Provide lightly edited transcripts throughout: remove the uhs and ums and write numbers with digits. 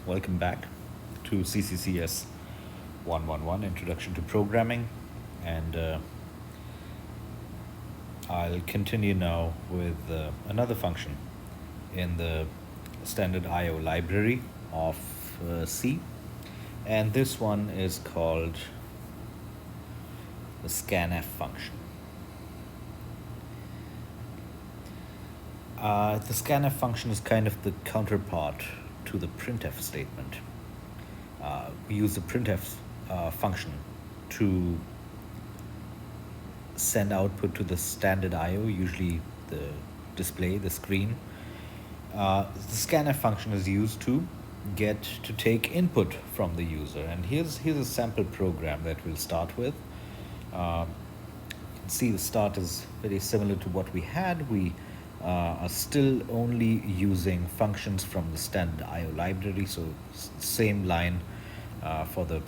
Welcome back to CCCS 111 Introduction to Programming, and I'll continue now with another function in the standard IO library of C, and this one is called the scanf function. The scanf function is kind of the counterpart to the printf statement. We use the printf function to send output to the standard IO, usually the display, the screen. The scanf function is used to take input from the user, and here's a sample program that we'll start with. You can see the start is very similar to what we had. We are still only using functions from the standard IO library, so same line for the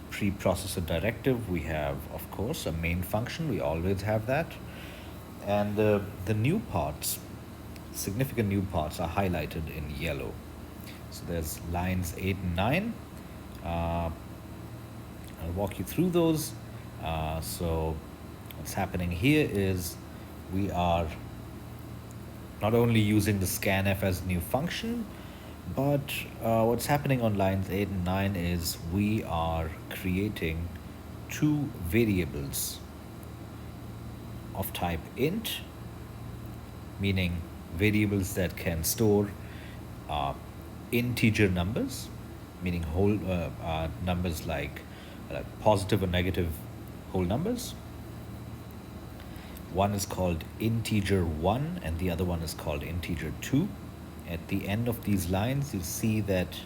preprocessor directive. We have, of course, a main function. We always have that. And the new parts, significant new parts, are highlighted in yellow. So there's lines 8 and 9. I'll walk you through those. So what's happening here is we are not only using the scanf as a new function, but what's happening on lines 8 and 9 is we are creating two variables of type int, meaning variables that can store integer numbers, meaning whole numbers like positive or negative whole numbers. One is called integer 1 and the other one is called integer 2. At the end of these lines, you see that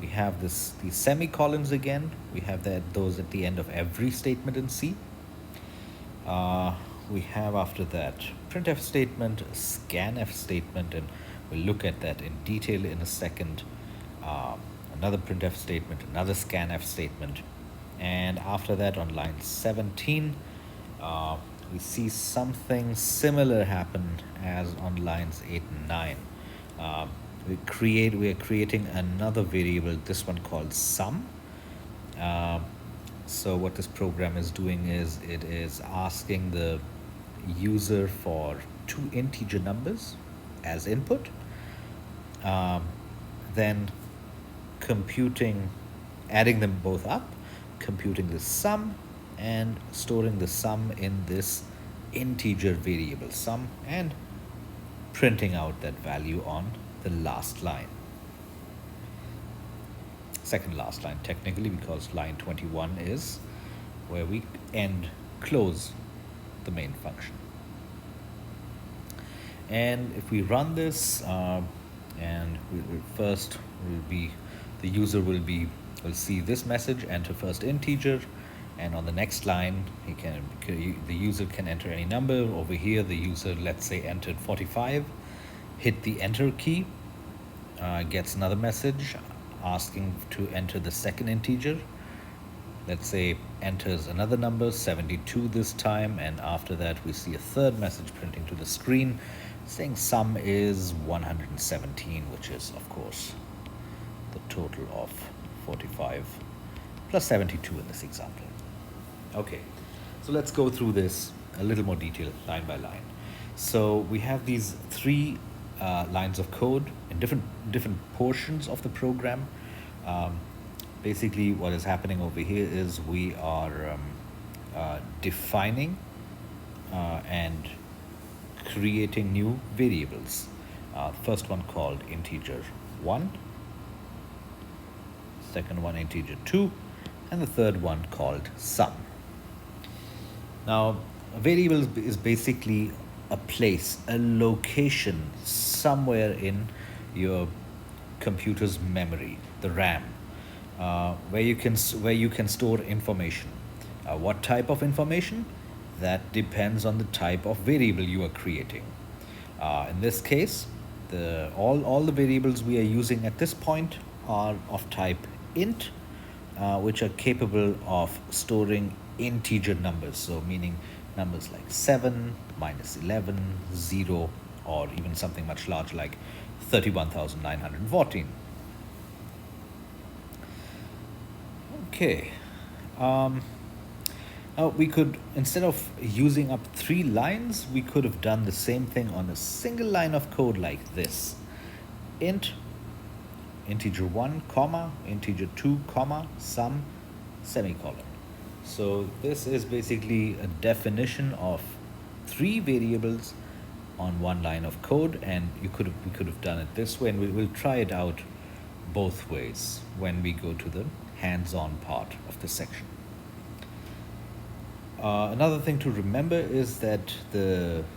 we have these semicolons again. We have those at the end of every statement in C. We have after that printf statement, scanf statement, and we'll look at that in detail in a second. Another printf statement, another scanf statement, and after that on line 17, we see something similar happen as on lines 8 and 9. We are creating another variable, this one called sum. So what this program is doing is it is asking the user for two integer numbers as input, then adding them both up, computing the sum, and storing the sum in this integer variable sum, and printing out that value on the last line. Second last line, technically, because line 21 is where we close the main function. And if we run this, and the user will see this message, enter first integer, and on the next line the user can enter any number. Over here the user, let's say, entered 45, hit the enter key, gets another message asking to enter the second integer. Let's say enters another number, 72 this time, and after that we see a third message printing to the screen saying sum is 117, which is of course the total of 45 plus 72 in this example. Okay, so let's go through this a little more detail, line by line. So we have these three lines of code in different portions of the program. Basically, what is happening over here is we are defining and creating new variables. First one called integer 1, second one integer 2, and the third one called sum. Now, a variable is basically a place, a location somewhere in your computer's memory, the RAM, where you can store information. What type of information? That depends on the type of variable you are creating. In this case, all the variables we are using at this point are of type int, which are capable of storing integer numbers, so meaning numbers like 7, -11, 0, or even something much larger like 31,914. Okay. Um, Now we could, instead of using up 3 lines, we could have done the same thing on a single line of code like this. Int integer 1, comma, integer 2, comma, sum, semicolon. So this is basically a definition of 3 variables on 1 line of code, and we could have done it this way, and we'll try it out both ways when we go to the hands-on part of the section. Another thing to remember is that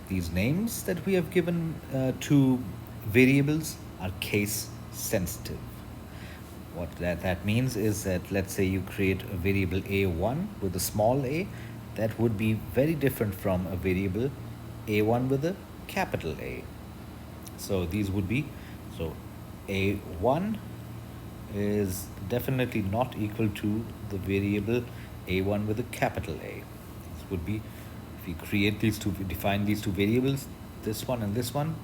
these names that we have given to variables are case sensitive. What that means is that, let's say you create a variable a1 with a small a, that would be very different from a variable a1 with a capital A. So these would be, so a1 is definitely not equal to the variable a1 with a capital A. This would be, if we create these two, we define these 2 variables, this one and this one,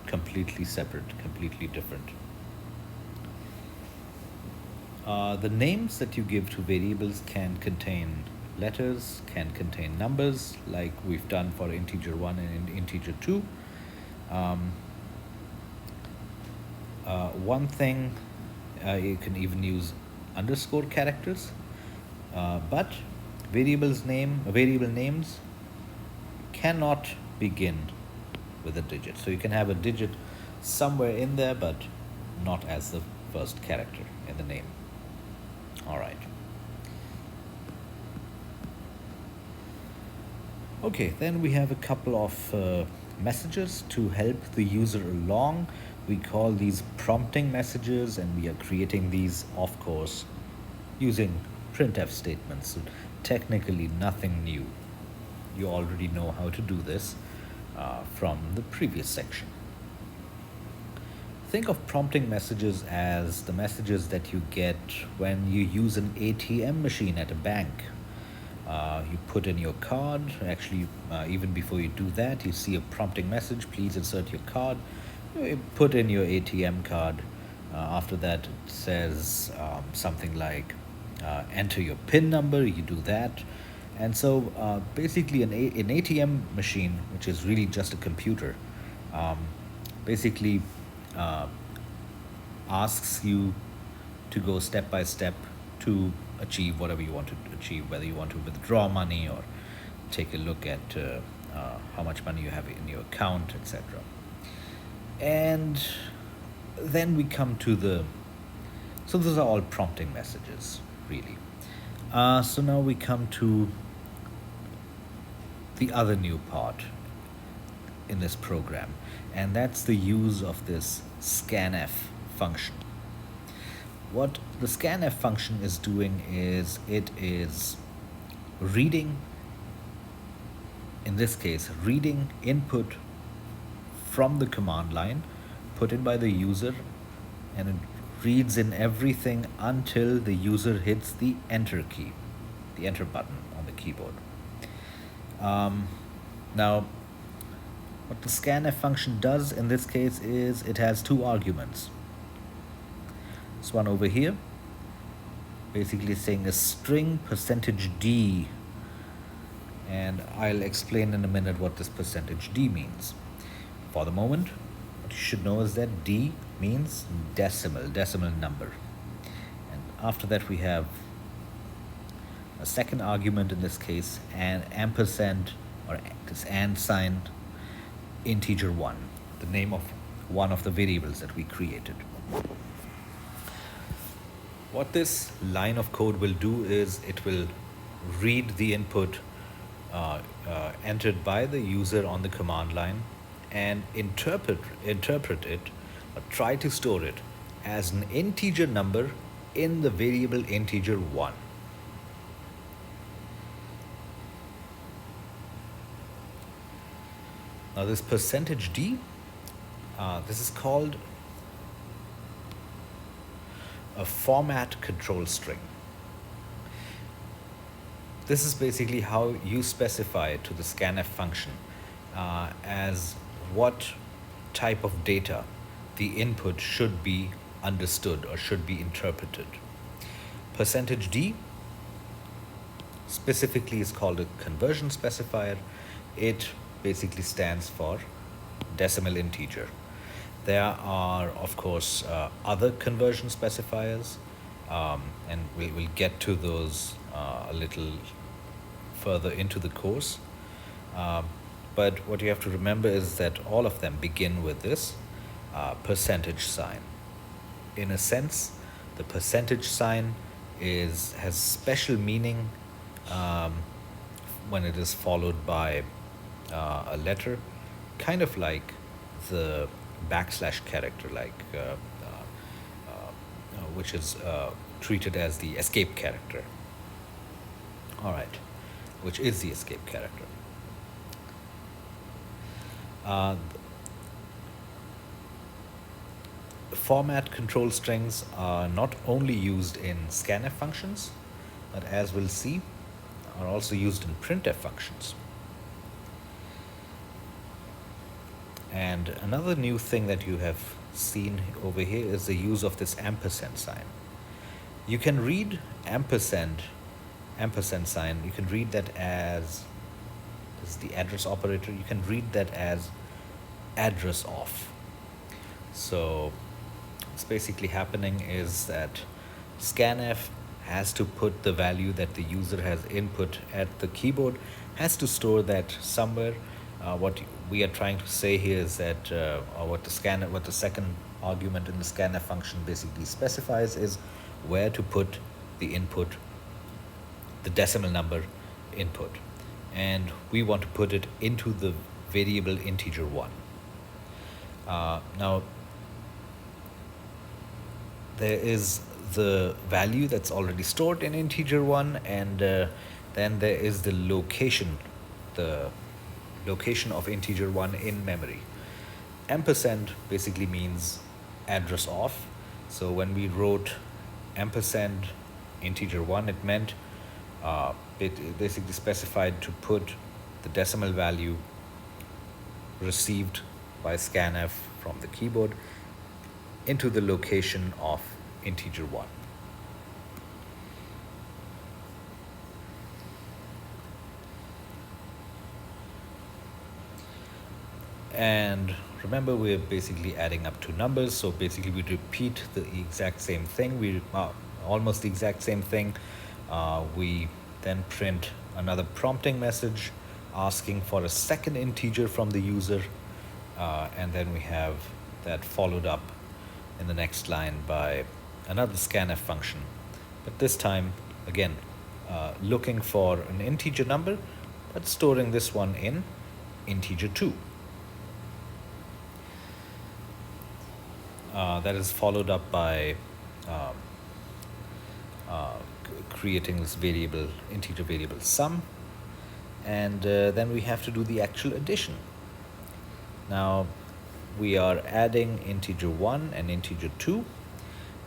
completely separate, completely different. The names that you give to variables can contain letters, can contain numbers, like we've done for integer 1 and integer 2. One thing, you can even use underscore characters, but variable names cannot begin with a digit. So you can have a digit somewhere in there, but not as the first character in the name. All right. Okay, then we have a couple of messages to help the user along. We call these prompting messages, and we are creating these, of course, using printf statements. So technically nothing new. You already know how to do this from the previous section. Think of prompting messages as the messages that you get when you use an ATM machine at a bank. You put in your card. Actually, even before you do that, you see a prompting message, please insert your card. You put in your ATM card. After that, it says something like enter your PIN number. You do that. And so basically an ATM machine, which is really just a computer, basically asks you to go step by step to achieve whatever you want to achieve, whether you want to withdraw money or take a look at how much money you have in your account, etc. And then we come to so those are all prompting messages, really. So now we come to the other new part in this program, and that's the use of this scanf function. What the scanf function is doing is it is reading, in this case, reading input from the command line put in by the user, and it reads in everything until the user hits the enter key, the enter button on the keyboard. Now, what the scanf function does in this case is it has 2 arguments. This one over here, basically saying a string %d, and I'll explain in a minute what this %d means. For the moment, what you should know is that d means decimal number. And after that we have a second argument, in this case, an ampersand, or this and sign, integer 1, the name of one of the variables that we created. What this line of code will do is it will read the input entered by the user on the command line and interpret it, or try to store it as an integer number in the variable integer 1. Now this %d, this is called a format control string. This is basically how you specify to the scanf function as what type of data the input should be understood or should be interpreted. Percentage %d specifically is called a conversion specifier. It basically stands for decimal integer. There are, of course, other conversion specifiers, and we'll get to those a little further into the course. But what you have to remember is that all of them begin with this percentage sign. In a sense, the percentage sign has special meaning when it is followed by a letter, kind of like the backslash character, which is treated as the escape character. All right, which is the escape character. Format control strings are not only used in scanf functions, but as we'll see, are also used in printf functions. And another new thing that you have seen over here is the use of this ampersand sign. You can read ampersand sign, you can read that as, this is the address operator, you can read that as address off. So what's basically happening is that scanf has to put the value that the user has input at the keyboard, has to store that somewhere. What we are trying to say here is that, or what the second argument in the scanf function basically specifies is where to put the input, the decimal number input, and we want to put it into the variable integer 1. Now there is the value that's already stored in integer 1, and then there is the location of integer 1 in memory. Ampersand basically means address off. So when we wrote ampersand integer 1, it meant it basically specified to put the decimal value received by scanf from the keyboard into the location of integer 1. And remember, we're basically adding up two numbers, so basically we repeat the exact same thing, almost the exact same thing. We then print another prompting message asking for a second integer from the user, and then we have that followed up in the next line by another scanf function, but this time again looking for an integer number but storing this one in integer 2. That is followed up by creating this integer variable sum, and then we have to do the actual addition. Now we are adding integer 1 and integer 2,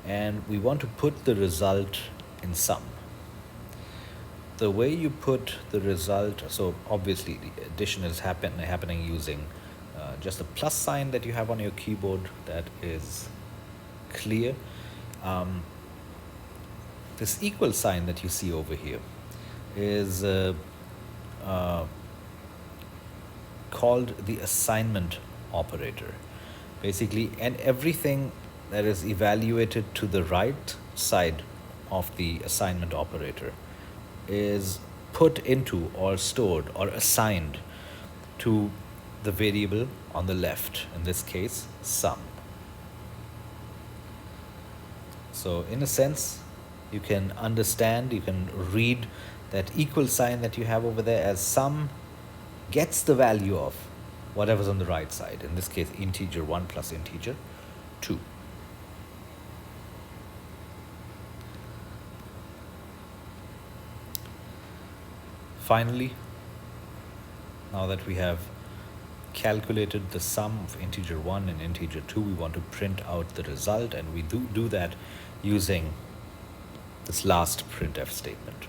and we want to put the result in sum. The way you put the result, so obviously the addition is happening using just the plus sign that you have on your keyboard. That is clear. This equal sign that you see over here is called the assignment operator. Basically, and everything that is evaluated to the right side of the assignment operator is put into or stored or assigned to the variable on the left, in this case sum. So in a sense, you can read that equal sign that you have over there as sum gets the value of whatever's on the right side, in this case integer 1 plus integer 2. Finally, now that we have calculated the sum of integer 1 and integer 2, we want to print out the result, and we do that using this last printf statement.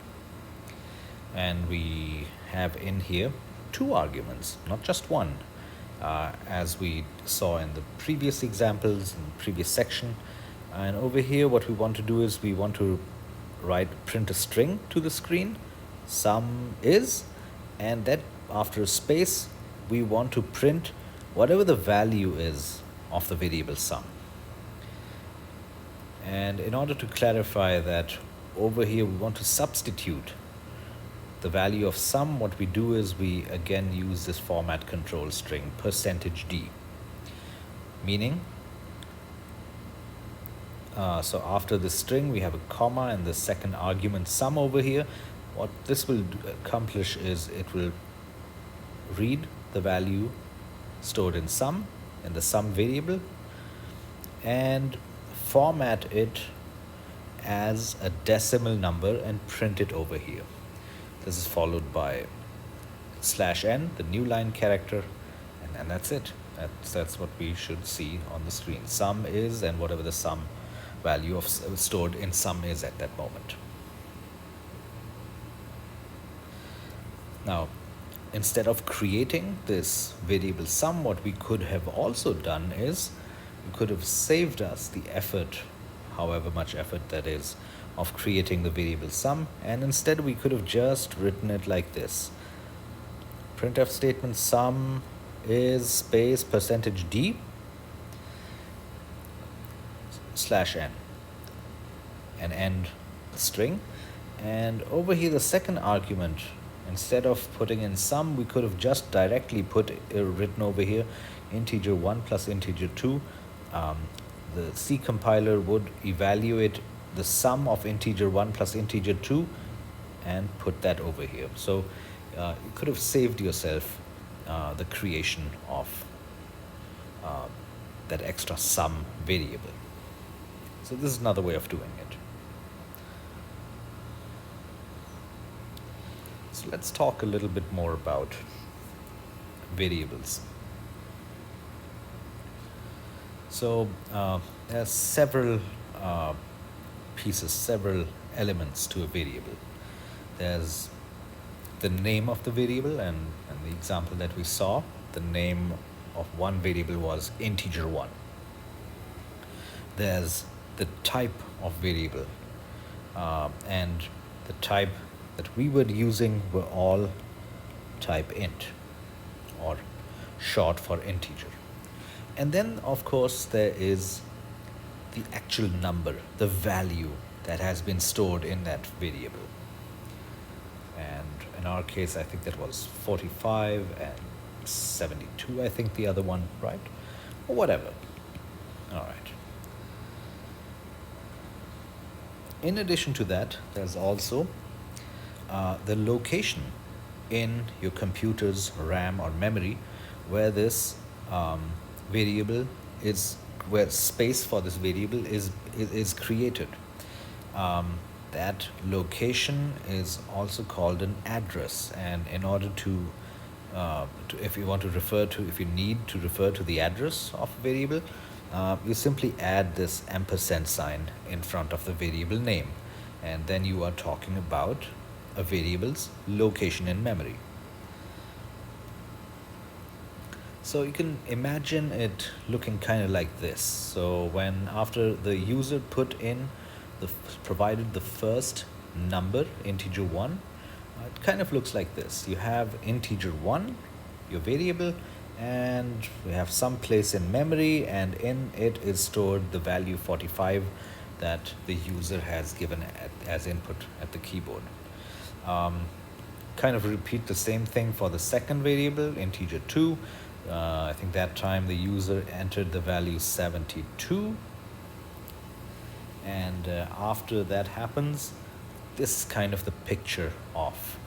And we have in here two arguments, not just one, as we saw in the previous examples in the previous section. And over here what we want to do is we want to print a string to the screen, sum is, and that after a space, we want to print whatever the value is of the variable sum. And in order to clarify that, over here we want to substitute the value of sum, what we do is we again use this format control string %d, meaning so after the string we have a comma and the second argument sum over here. What this will accomplish is it will read the value stored in sum, in the sum variable, and format it as a decimal number and print it over here. This is followed by /n, the new line character, and that's it. That's what we should see on the screen. Sum is, and whatever the sum value of stored in sum is at that moment. Now, instead of creating this variable sum, what we could have also done is we could have saved us the effort, however much effort that is, of creating the variable sum, and instead we could have just written it like this. Printf statement sum is space %d /n, and end the string. And over here the second argument, instead of putting in sum, we could have just directly written over here integer 1 plus integer 2. The C compiler would evaluate the sum of integer 1 plus integer 2 and put that over here. So you could have saved yourself the creation of that extra sum variable. So this is another way of doing it. So let's talk a little bit more about variables. So there are several several elements to a variable. There's the name of the variable, and the example that we saw, the name of one variable was integer 1. There's the type of variable, and the type that we were using were all type int, or short for integer. And then, of course, there is the actual number, the value that has been stored in that variable. And in our case, I think that was 45 and 72, I think the other one, right? Or whatever. All right. In addition to that, there's also the location in your computer's RAM or memory where this variable is, where space for this variable is created. That location is also called an address, and in order to if you need to refer to the address of a variable, you simply add this ampersand sign in front of the variable name, and then you are talking about a variable's location in memory. So you can imagine it looking kind of like this. So when after the user provided the first number, integer 1, it kind of looks like this. You have integer 1, your variable, and we have some place in memory, and in it is stored the value 45 that the user has given as input at the keyboard. Kind of repeat the same thing for the second variable, integer 2. I think that time the user entered the value 72, and after that happens, this is kind of the picture of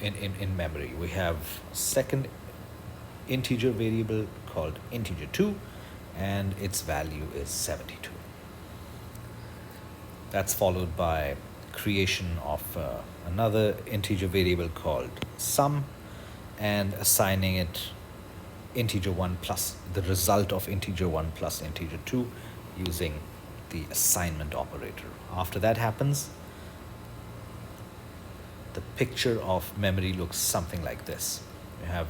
in memory. We have second integer variable called integer 2, and its value is 72. That's followed by creation of another integer variable called sum, and assigning it integer 1 plus the result of integer 1 plus integer 2 using the assignment operator. After that happens, the picture of memory looks something like this. We have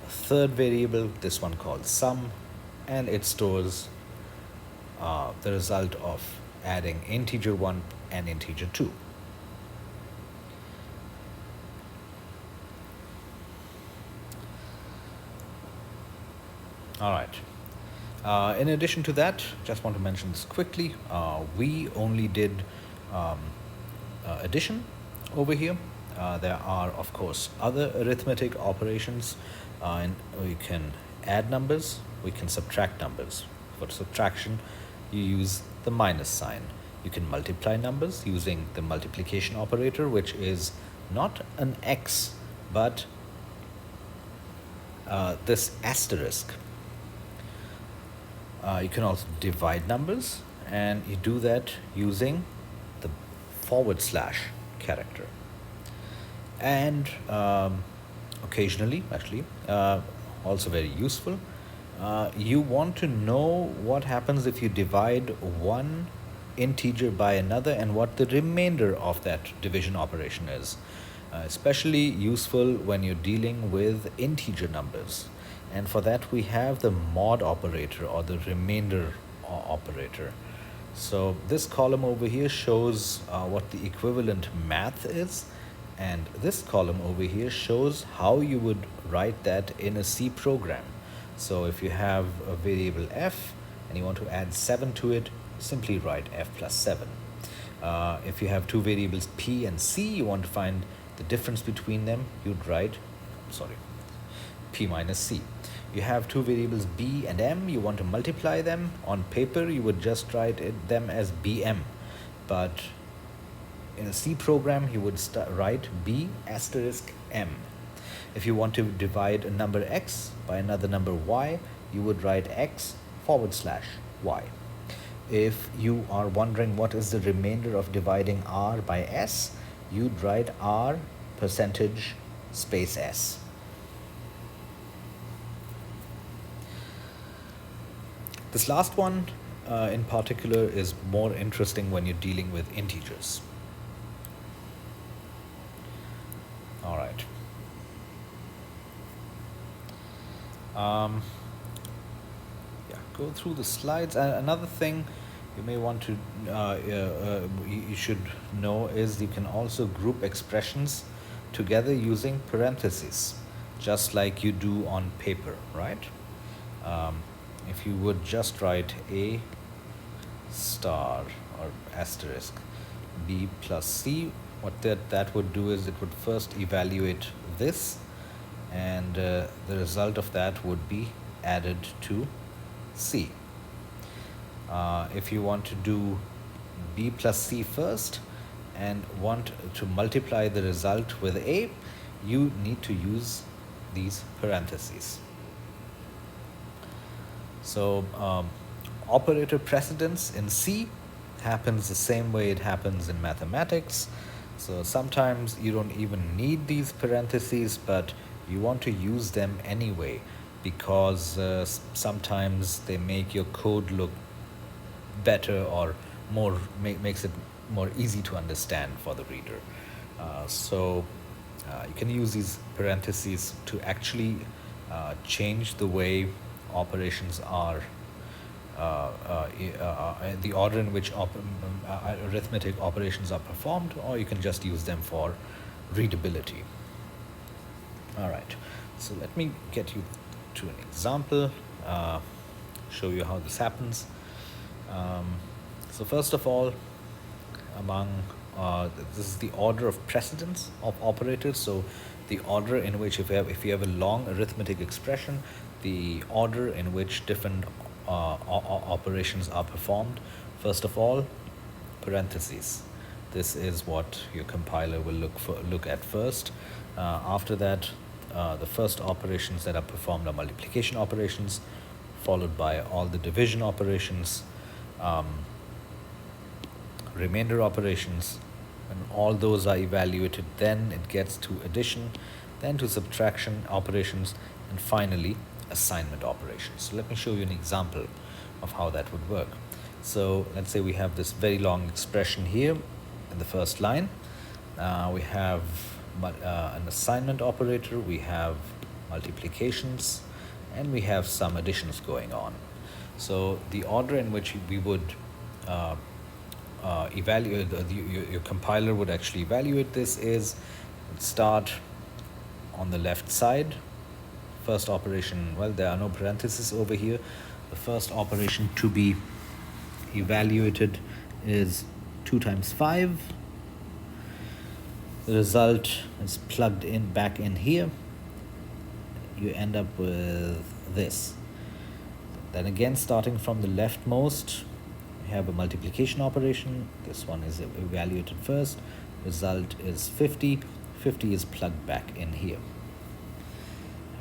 a third variable, this one called sum, and it stores the result of adding integer 1 and integer 2. All right. In addition to that, just want to mention this quickly. We only did addition over here. There are, of course, other arithmetic operations, and we can add numbers, we can subtract numbers. For subtraction, you use the minus sign. You can multiply numbers using the multiplication operator, which is not an x, but this asterisk. You can also divide numbers, and you do that using the / character. And occasionally, actually, also very useful, you want to know what happens if you divide one integer by another and what the remainder of that division operation is. Especially useful when you're dealing with integer numbers. And for that, we have the mod operator, or the remainder operator. So this column over here shows what the equivalent math is, and this column over here shows how you would write that in a C program. So if you have a variable f and you want to add 7 to it, simply write f plus 7. If you have two variables p and c, you want to find the difference between them, you'd write, p minus c. You have two variables b and m, you want to multiply them. On paper, you would just write them as bm, but in a C program, you would write b asterisk m. If you want to divide a number x by another number y, you would write x / y. If you are wondering what is the remainder of dividing r by s, you'd write r percentage space s. This last one in particular is more interesting when you're dealing with integers. All right. Go through the slides. Another thing you may want to, you should know is you can also group expressions together using parentheses, just like you do on paper, right? If you would just write a star or asterisk b plus c, what that would do is it would first evaluate this, and the result of that would be added to c. If you want to do b plus c first and want to multiply the result with a, you need to use these parentheses. So operator precedence in C happens the same way it happens in mathematics. So sometimes you don't even need these parentheses, but you want to use them anyway, because sometimes they make your code look better, or makes it more easy to understand for the reader. So you can use these parentheses to actually change the way operations are, the order in which arithmetic operations are performed, or you can just use them for readability. All right, so let me get you to an example, show you how this happens. So first of all, this is the order of precedence of operators. So the order in which, if you have a long arithmetic expression, the order in which different operations are performed. First of all, parentheses. This is what your compiler will look at first. After that, the first operations that are performed are multiplication operations, followed by all the division operations, remainder operations, and all those are evaluated. Then it gets to addition, then to subtraction operations, and finally assignment operations. So let me show you an example of how that would work. So let's say we have this very long expression here in the first line. We have an assignment operator, we have multiplications, and we have some additions going on. So the order in which we would evaluate, your compiler would actually evaluate this is start on the left side. First operation, well, there are no parentheses over here. The first operation to be evaluated is 2 times 5. The result is plugged in back in here. You end up with this. Then again, starting from the leftmost, we have a multiplication operation. This one is evaluated first. Result is 50. 50 is plugged back in here.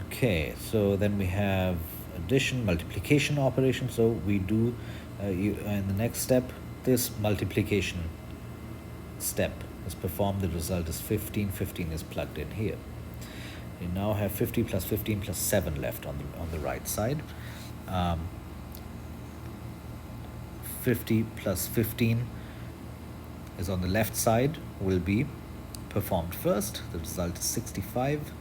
Okay, so then we have addition, multiplication operation. So we do, in the next step, this multiplication step is performed. The result is 15. 15 is plugged in here. We now have 50 plus 15 plus 7 left on the right side. 50 plus 15 is on the left side, will be performed first. The result is 65.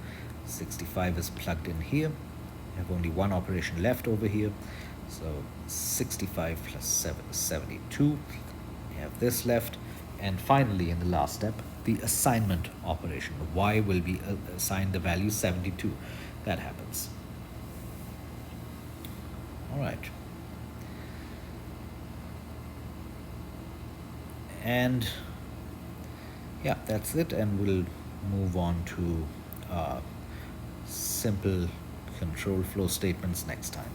65 is plugged in here. We have only one operation left over here. So 65 plus 7 is 72. We have this left. And finally, in the last step, the assignment operation. Y will be assigned the value 72. That happens. All right. And yeah, that's it. And we'll move on to simple control flow statements next time.